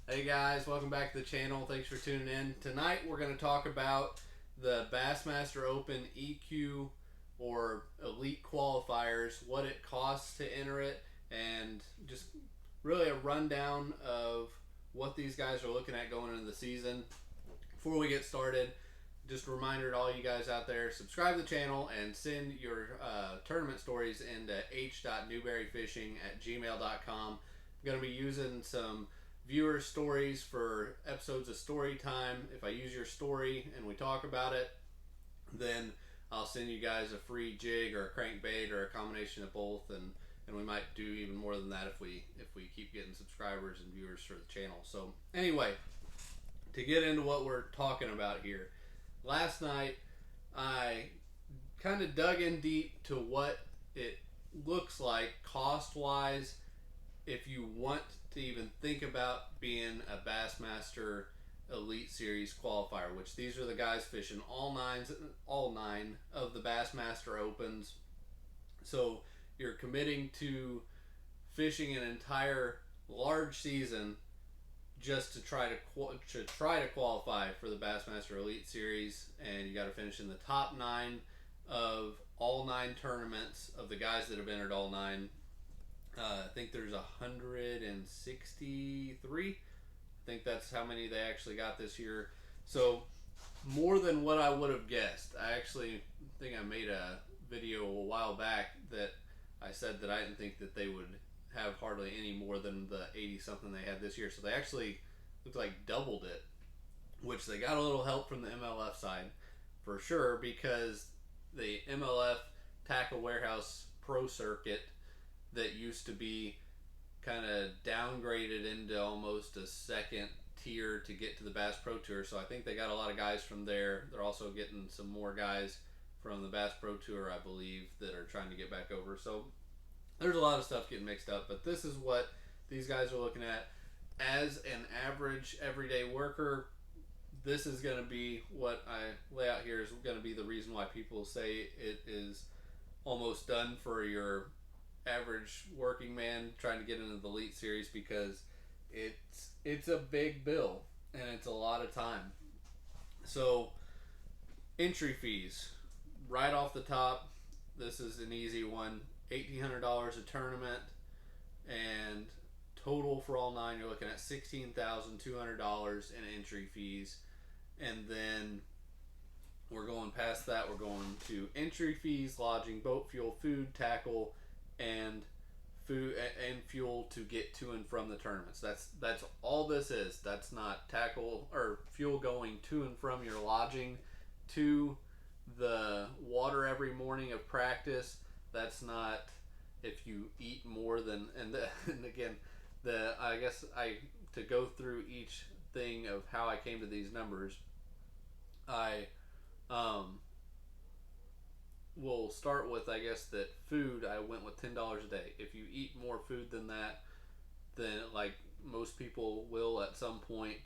Hey guys, welcome back to the channel. Thanks for tuning in. Tonight we're going to talk about the Bassmaster Open EQ or Elite Qualifiers, what it costs to enter it, and just really a rundown of what these guys are looking at going into the season. Before we get started, just a reminder to all you guys out there, subscribe to the channel and send your tournament stories into h.newberryfishing@gmail.com. I'm going to be using some viewer stories for episodes of story time. If I use your story and we talk about it, then I'll send you guys a free jig or a crankbait or a combination of both, and we might do even more than that if we keep getting subscribers and viewers for the channel. So anyway, to get into what we're talking about here, last night I kind of dug in deep to what it looks like cost wise if you want to even think about being a Bassmaster Elite Series qualifier, which these are the guys fishing all nine of the Bassmaster Opens. So you're committing to fishing an entire large season just to try to qualify for the Bassmaster Elite Series, and you got to finish in the top 9 of all 9 tournaments of the guys that have entered all 9. I think there's 163. I think that's how many they actually got this year. So more than what I would have guessed. I actually think I made a video a while back that I said that I didn't think that they would have hardly any more than the 80 something they had this year. So they actually looked like doubled it, which they got a little help from the MLF side for sure, because the MLF Tackle Warehouse Pro Circuit that used to be kind of downgraded into almost a second tier to get to the Bass Pro Tour. So I think they got a lot of guys from there. They're also getting some more guys from the Bass Pro Tour, I believe, that are trying to get back over. So there's a lot of stuff getting mixed up, but this is what these guys are looking at. As an average everyday worker, this is going to be what I lay out here is going to be the reason why people say it is almost done for your average working man trying to get into the Elite Series, because it's a big bill and it's a lot of time. So entry fees, right off the top, this is an easy one. $1,800 a tournament, and total for all 9 you're looking at $16,200 in entry fees. And then we're going past that, we're going to entry fees, lodging, boat fuel, food, tackle, and food and fuel to get to and from the tournaments. That's all this is. That's not tackle or fuel going to and from your lodging to the water every morning of practice. That's not if you eat more than and again, I guess to go through each thing of how I came to these numbers, I we'll start with, I guess, that food, I went with $10 a day. If you eat more food than that, then like most people will at some point,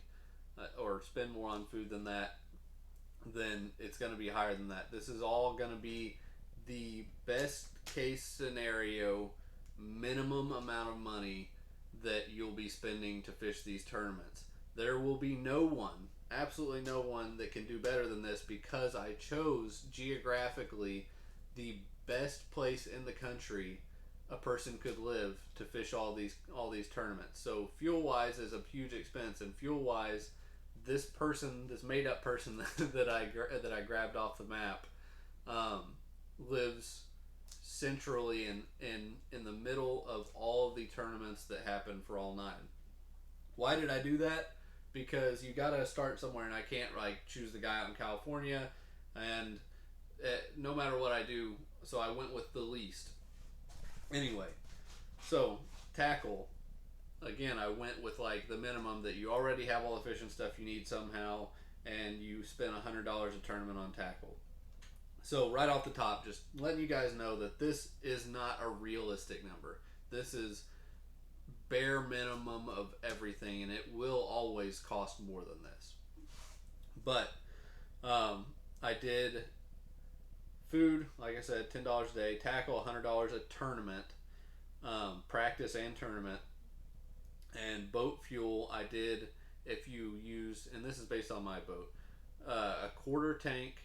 or spend more on food than that, then it's going to be higher than that. This is all going to be the best case scenario minimum amount of money that you'll be spending to fish these tournaments. There will be no one, absolutely no one, that can do better than this, because I chose geographically the best place in the country a person could live to fish all these tournaments. So fuel wise is a huge expense, and fuel wise, this made up person that I grabbed off the map, lives centrally in the middle of all of the tournaments that happen for all 9. Why did I do that? Because you gotta start somewhere, and I can't like choose the guy out in California, and no matter what I do, so I went with the least. Anyway, so tackle, again, I went with like the minimum that you already have all the fishing stuff you need somehow, and you spend $100 a tournament on tackle. So right off the top, just letting you guys know that this is not a realistic number. This is bare minimum of everything, and it will always cost more than this. But I did food, like I said, $10 a day, tackle $100 a tournament, practice and tournament. And boat fuel, I did, if you use, and this is based on my boat, a quarter tank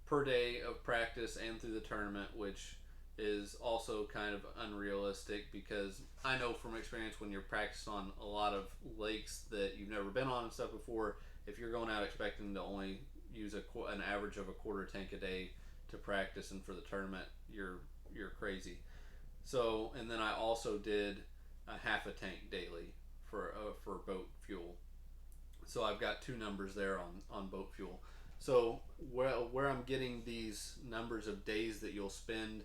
per day of practice and through the tournament, which is also kind of unrealistic because I know from experience when you're practicing on a lot of lakes that you've never been on and stuff before, if you're going out expecting to only use an average of a quarter tank a day to practice and for the tournament, you're crazy. So, and then I also did a half a tank daily for boat fuel. So I've got two numbers there on boat fuel. So where I'm getting these numbers of days that you'll spend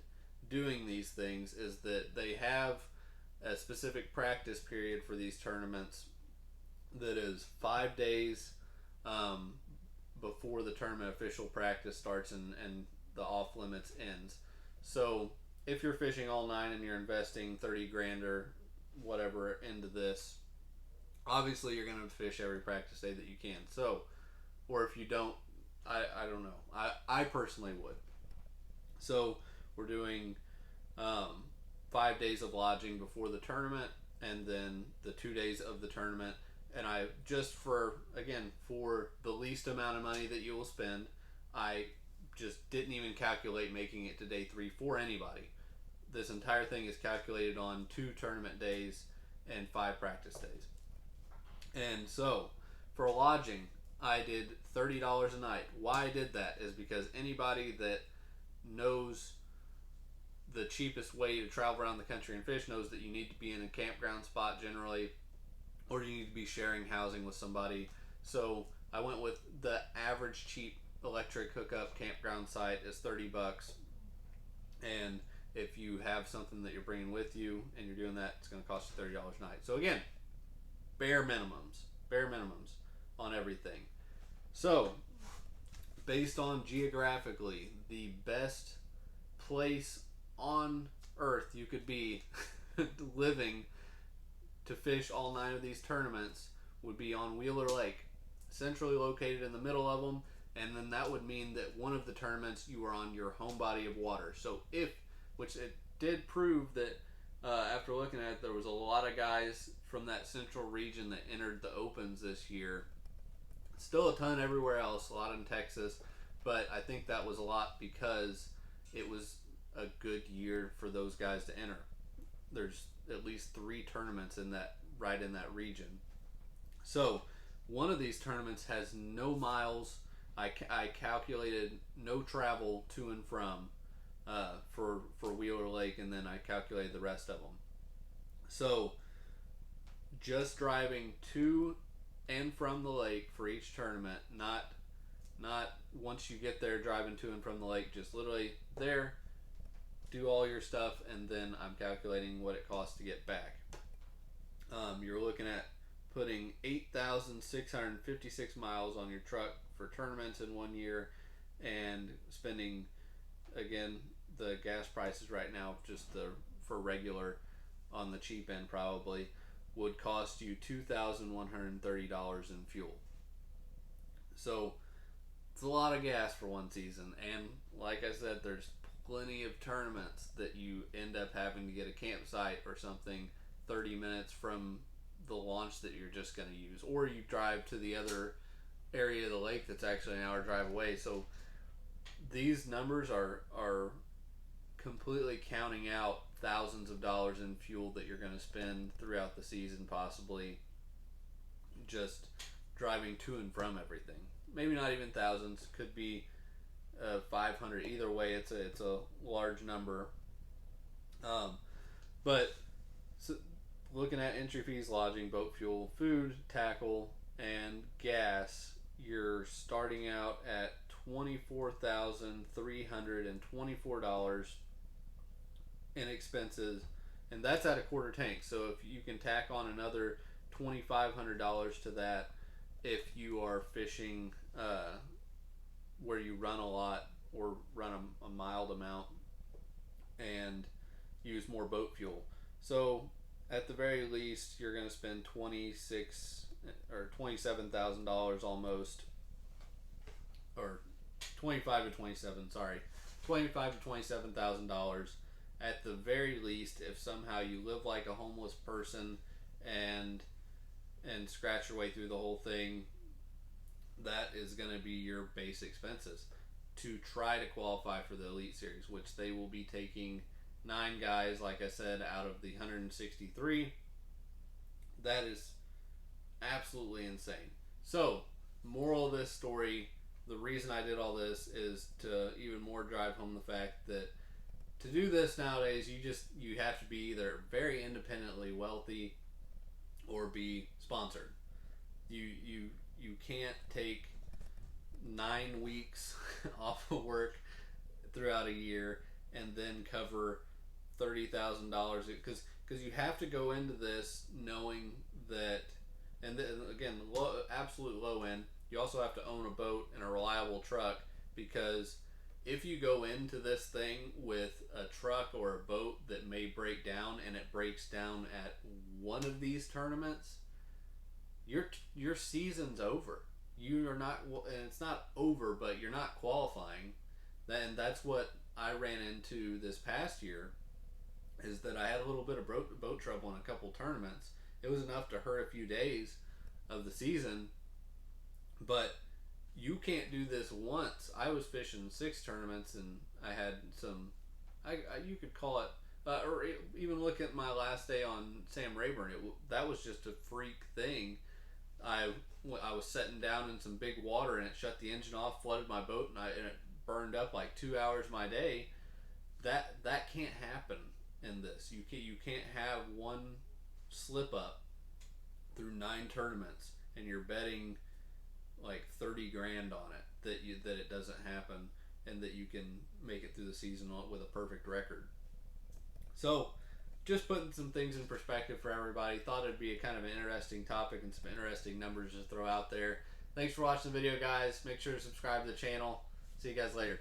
doing these things is that they have a specific practice period for these tournaments that is 5 days um, before the tournament official practice starts and the off limits ends. So if you're fishing all nine and you're investing 30 grand or whatever into this, obviously you're going to fish every practice day that you can. So, or if you don't, I don't know. I personally would. So we're doing 5 days of lodging before the tournament, and then the 2 days of the tournament. And I just for the least amount of money that you will spend, I just didn't even calculate making it to day 3 for anybody. This entire thing is calculated on 2 tournament days and 5 practice days. And so for lodging, I did $30 a night. Why I did that is because anybody that knows the cheapest way to travel around the country and fish knows that you need to be in a campground spot generally, or you need to be sharing housing with somebody. So I went with the average cheap electric hookup campground site is $30, and if you have something that you're bringing with you and you're doing that, it's going to cost you $30 a night. So again, bare minimums on everything. So based on geographically, the best place on earth you could be living to fish all 9 of these tournaments would be on Wheeler Lake, centrally located in the middle of them, and then that would mean that one of the tournaments you are on your home body of water. So which it did prove that after looking at it, there was a lot of guys from that central region that entered the opens this year. Still a ton everywhere else, a lot in Texas, but I think that was a lot because it was a good year for those guys to enter. There's at least 3 tournaments in that region. So one of these tournaments has no miles. I calculated no travel to and from for Wheeler Lake, and then I calculated the rest of them. So just driving to and from the lake for each tournament, not once you get there driving to and from the lake, just literally there, do all your stuff, and then I'm calculating what it costs to get back. You're looking at putting 8,656 miles on your truck for tournaments in 1 year, and spending, again, the gas prices right now, just for regular on the cheap end probably, would cost you $2,130 in fuel. So it's a lot of gas for one season, and like I said, there's plenty of tournaments that you end up having to get a campsite or something 30 minutes from the launch that you're just going to use, or you drive to the other area of the lake that's actually an hour drive away. So these numbers are completely counting out thousands of dollars in fuel that you're going to spend throughout the season, possibly just driving to and from everything. Maybe not even thousands, could be 500. Either way, it's a large number. But so looking at entry fees, lodging, boat fuel, food, tackle, and gas, you're starting out at $24,324 in expenses, and that's at a quarter tank. So if you can tack on another $2,500 to that, if you are fishing where you run a lot or run a mild amount and use more boat fuel. So at the very least, you're going to spend $27,000 almost, or 25 to 27. Sorry, $25 to $27,000 at the very least. If somehow you live like a homeless person and scratch your way through the whole thing, that is going to be your base expenses to try to qualify for the Elite Series, which they will be taking 9 guys, like I said, out of the 163. That is absolutely insane. So, moral of this story, the reason I did all this is to even more drive home the fact that to do this nowadays, you have to be either very independently wealthy or be sponsored. You can't take 9 weeks off of work throughout a year and then cover $30,000 because you have to go into this knowing that, and then, again, absolute low end. You also have to own a boat and a reliable truck, because if you go into this thing with a truck or a boat that may break down, and it breaks down at one of these tournaments, your season's over. You are not, and it's not over, but you're not qualifying. And that's what I ran into this past year, is that I had a little bit of boat trouble in a couple tournaments. It was enough to hurt a few days of the season, but you can't do this once. I was fishing 6 tournaments, and I had some, you could call it, or even look at my last day on Sam Rayburn. That was just a freak thing. I was setting down in some big water, and it shut the engine off, flooded my boat, and it burned up like 2 hours of my day. That can't happen in this. You can't have one slip up through 9 tournaments, and you're betting like 30 grand on it that it doesn't happen, and that you can make it through the season with a perfect record. So, just putting some things in perspective for everybody. Thought it'd be a kind of an interesting topic and some interesting numbers to throw out there. Thanks for watching the video, guys. Make sure to subscribe to the channel. See you guys later.